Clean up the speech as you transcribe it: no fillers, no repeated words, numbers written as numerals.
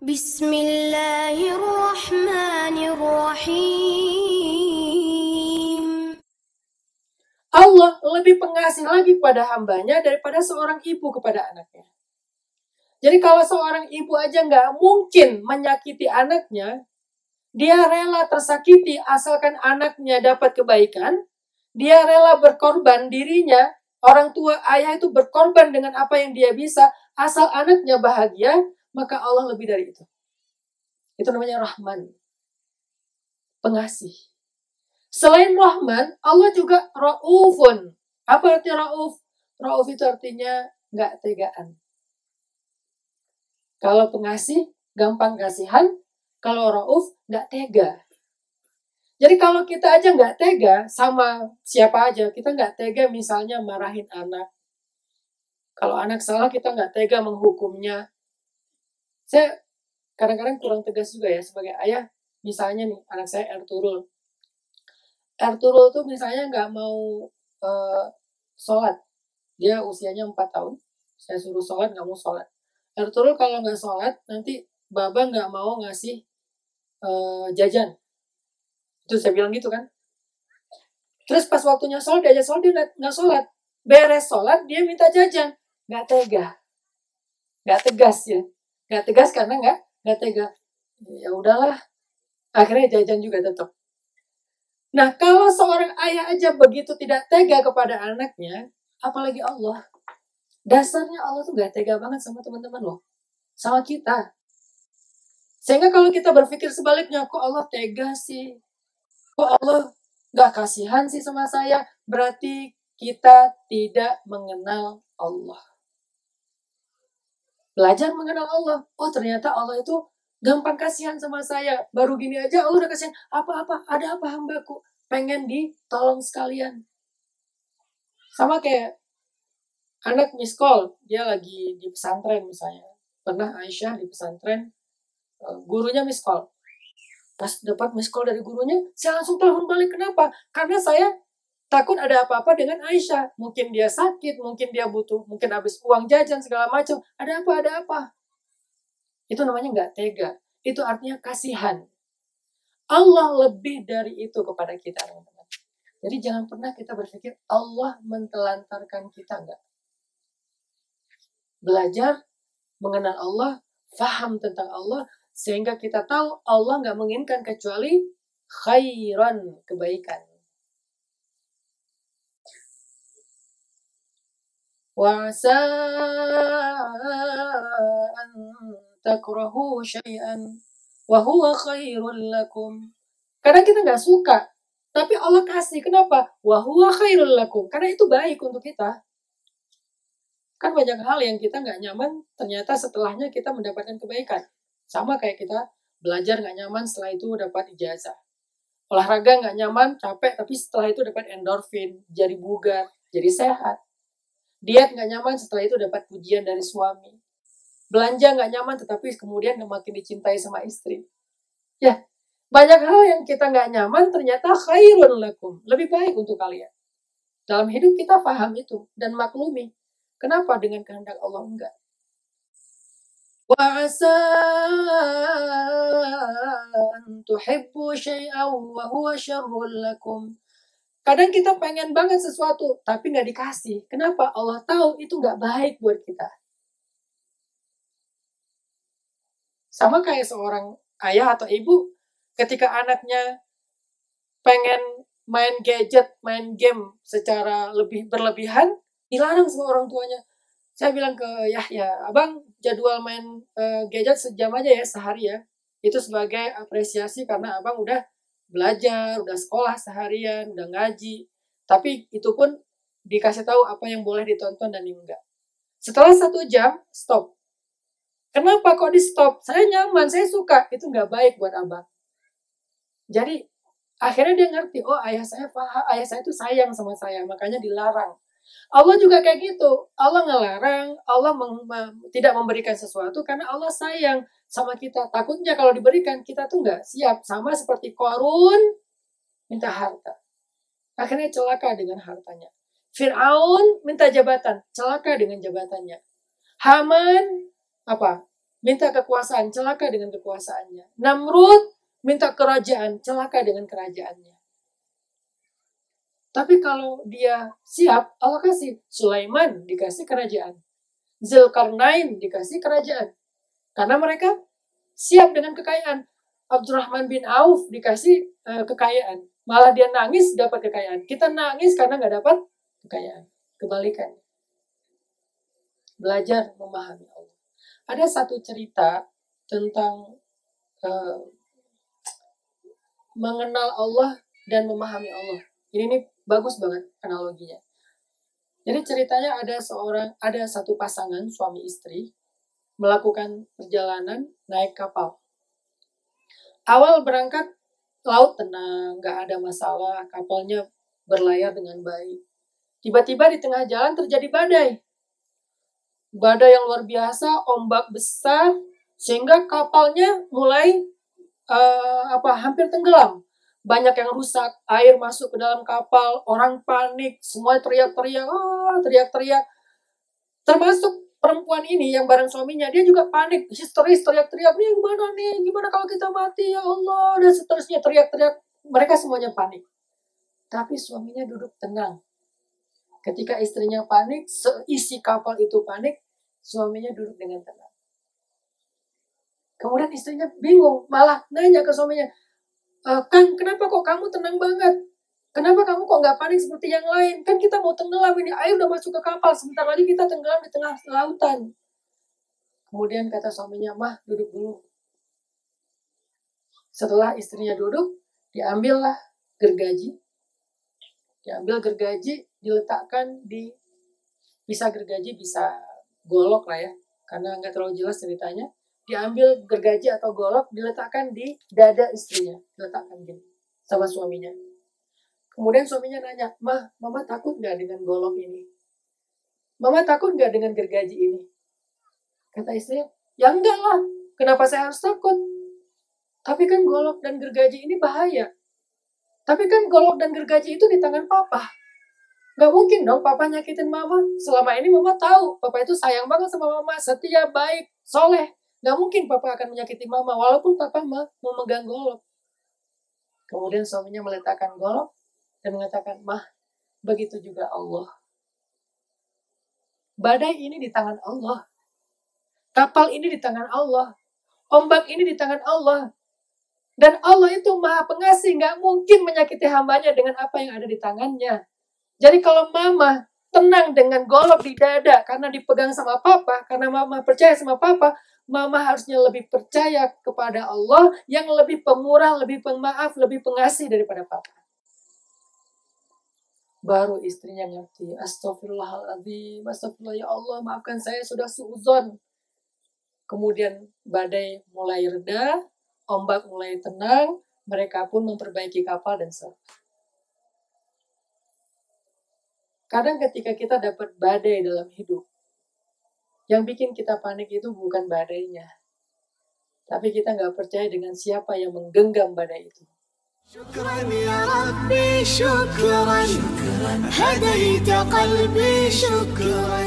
Bismillahirrahmanirrahim. Allah lebih pengasih lagi kepada hambanya daripada seorang ibu kepada anaknya. Jadi kalau seorang ibu aja nggak mungkin menyakiti anaknya, dia rela tersakiti asalkan anaknya dapat kebaikan, dia rela berkorban dirinya, orang tua ayah itu berkorban dengan apa yang dia bisa, asal anaknya bahagia, maka Allah lebih dari itu. Itu namanya Rahman, pengasih. Selain Rahman, Allah juga Ra'ufun. Apa arti Ra'uf? Ra'uf itu artinya nggak tegaan. Kalau pengasih, gampang kasihan. Kalau Ra'uf, nggak tega. Jadi kalau kita aja nggak tega sama siapa aja, kita nggak tega misalnya marahin anak. Kalau anak salah, kita nggak tega menghukumnya. Saya kadang-kadang kurang tegas juga ya sebagai ayah. Misalnya nih, anak saya Ertuğrul. Ertuğrul tuh misalnya nggak mau sholat. Dia usianya 4 tahun. Saya suruh sholat, nggak mau sholat. Ertuğrul kalau nggak sholat, nanti Baba nggak mau ngasih jajan. Itu saya bilang gitu kan. Terus pas waktunya sholat, diajak sholat, dia nggak sholat. Beres sholat, dia minta jajan. Nggak tega. Nggak tegas ya. Nggak tegas karena nggak tega. Ya udahlah. Akhirnya jajan juga tetap. Nah, kalau seorang ayah aja begitu tidak tega kepada anaknya, apalagi Allah. Dasarnya Allah tuh gak tega banget sama teman-teman loh. Sama kita. Sehingga kalau kita berpikir sebaliknya, kok Allah tega sih? Kok Allah gak kasihan sih sama saya? Berarti kita tidak mengenal Allah. Belajar mengenal Allah. Oh, ternyata Allah itu gampang kasihan sama saya. Baru gini aja Allah udah kasihan. Apa-apa, ada apa hambaku? Pengen ditolong sekalian. Sama kayak anak miss call, dia lagi di pesantren misalnya. Pernah Aisyah di pesantren, gurunya miss call. Pas dapat miss call dari gurunya, saya langsung telepon balik. Kenapa? Karena saya takut ada apa-apa dengan Aisyah. Mungkin dia sakit, mungkin dia butuh, mungkin habis uang jajan segala macam. Ada apa? Itu namanya nggak tega. Itu artinya kasihan. Allah lebih dari itu kepada kita, teman-teman. Jadi jangan pernah kita berpikir Allah mentelantarkan kita, enggak. Belajar mengenal Allah, faham tentang Allah, sehingga kita tahu Allah nggak menginginkan kecuali khairan, kebaikan. Wa asa an takrahu syai'an wa huwa khairul lakum. Kadang kita nggak suka, tapi Allah kasih. Kenapa? Wa huwa khairul lakum. Karena itu baik untuk kita. Kan banyak hal yang kita nggak nyaman, ternyata setelahnya kita mendapatkan kebaikan. Sama kayak kita belajar nggak nyaman, setelah itu dapat ijazah. Olahraga nggak nyaman, capek, tapi setelah itu dapat endorfin, jadi bugar, jadi sehat. Diet nggak nyaman, setelah itu dapat pujian dari suami. Belanja nggak nyaman, tetapi kemudian makin dicintai sama istri. Ya, banyak hal yang kita nggak nyaman, ternyata khairun lakum, lebih baik untuk kalian. Dalam hidup kita paham itu, dan maklumi. Kenapa dengan kehendak Allah enggak? Wa asa an tuhibbu syai'an wa huwa syarrul lakum. Kadang kita pengen banget sesuatu, tapi nggak dikasih. Kenapa? Allah tahu itu nggak baik buat kita. Sama kayak seorang ayah atau ibu, ketika anaknya pengen main gadget, main game secara lebih berlebihan, dilarang sama orang tuanya. Saya bilang ke Yahya, abang jadwal main gadget sejam aja ya, sehari ya. Itu sebagai apresiasi karena abang udah belajar, udah sekolah seharian, udah ngaji. Tapi itu pun dikasih tahu apa yang boleh ditonton dan enggak. Setelah 1 jam, stop. Kenapa kok di stop? Saya nyaman, saya suka. Itu nggak baik buat abang. Jadi akhirnya dia ngerti, oh ayah saya itu sayang sama saya, makanya dilarang. Allah juga kayak gitu. Allah ngelarang, Allah tidak memberikan sesuatu karena Allah sayang sama kita. Takutnya kalau diberikan, kita tuh nggak siap. Sama seperti Qarun minta harta. Akhirnya celaka dengan hartanya. Fir'aun minta jabatan, celaka dengan jabatannya. Haman, minta kekuasaan, celaka dengan kekuasaannya. Namrud minta kerajaan, celaka dengan kerajaannya. Tapi kalau dia siap, Allah kasih. Sulaiman dikasih kerajaan. Zulkarnain dikasih kerajaan. Karena mereka siap dengan kekayaan. Abdurrahman bin Auf dikasih kekayaan. Malah dia nangis dapat kekayaan. Kita nangis karena nggak dapat kekayaan. Kebalikan. Belajar memahami Allah. Ada satu cerita tentang mengenal Allah dan memahami Allah. Ini bagus banget analoginya. Jadi ceritanya ada satu pasangan suami istri melakukan perjalanan naik kapal. Awal berangkat laut tenang, nggak ada masalah, kapalnya berlayar dengan baik. Tiba-tiba di tengah jalan terjadi badai. Badai yang luar biasa, ombak besar, sehingga kapalnya mulai hampir tenggelam. Banyak yang rusak, air masuk ke dalam kapal, orang panik, semua teriak-teriak, teriak-teriak. Termasuk perempuan ini yang bareng suaminya, dia juga panik, histeris, teriak-teriak, gimana kalau kita mati, ya Allah, dan seterusnya, teriak-teriak. Mereka semuanya panik. Tapi suaminya duduk tenang. Ketika istrinya panik, seisi kapal itu panik, suaminya duduk dengan tenang. Kemudian istrinya bingung, malah nanya ke suaminya, Kang, kenapa kok kamu tenang banget? Kenapa kamu kok nggak panik seperti yang lain? Kan kita mau tenggelam ini, air udah masuk ke kapal, sebentar lagi kita tenggelam di tengah lautan. Kemudian kata suaminya, Mah, duduk dulu. Setelah istrinya duduk, diambillah gergaji. Diambil gergaji, diletakkan bisa gergaji, bisa golok lah ya, karena nggak terlalu jelas ceritanya. Diambil gergaji atau golok, diletakkan di dada istrinya, diletakkan gini sama suaminya. Kemudian suaminya nanya, Mama takut nggak dengan golok ini? Mama takut nggak dengan gergaji ini? Kata istrinya, ya enggak lah, kenapa saya harus takut? Tapi kan golok dan gergaji ini bahaya. Tapi kan golok dan gergaji itu di tangan papa. Nggak mungkin dong papa nyakitin mama. Selama ini mama tahu, papa itu sayang banget sama mama, setia, baik, soleh. Nggak mungkin papa akan menyakiti mama, walaupun papa mau memegang golok. Kemudian suaminya meletakkan golok dan mengatakan, Mah, begitu juga Allah. Badai ini di tangan Allah. Kapal ini di tangan Allah. Ombak ini di tangan Allah. Dan Allah itu Maha Pengasih, nggak mungkin menyakiti hambanya dengan apa yang ada di tangannya. Jadi kalau mama tenang dengan golok di dada karena dipegang sama papa, karena mama percaya sama papa, mama harusnya lebih percaya kepada Allah yang lebih pemurah, lebih pemaaf, lebih pengasih daripada papa. Baru istrinya ngerti, astagfirullahaladzim, astagfirullah, ya Allah, maafkan saya sudah suudzon. Kemudian badai mulai reda, ombak mulai tenang, mereka pun memperbaiki kapal dan Kadang ketika kita dapat badai dalam hidup, yang bikin kita panik itu bukan badainya, tapi kita nggak percaya dengan siapa yang menggenggam badai itu. شكرا يا ربي شكرا هديت قلبي شكرا